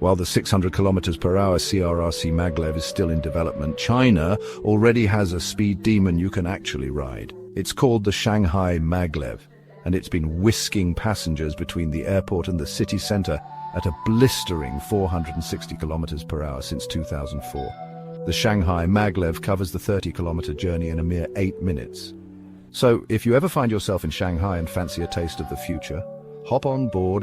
While the 600 kilometers per hour CRRC Maglev is still in development, China already has a speed demon you can actually ride. It's called the Shanghai Maglev, and it's been whisking passengers between the airport and the city center at a blistering 460 kilometers per hour since 2004. The Shanghai Maglev covers the 30-kilometer journey in a mere 8 minutes. So, if you ever find yourself in Shanghai and fancy a taste of the future, hop on board and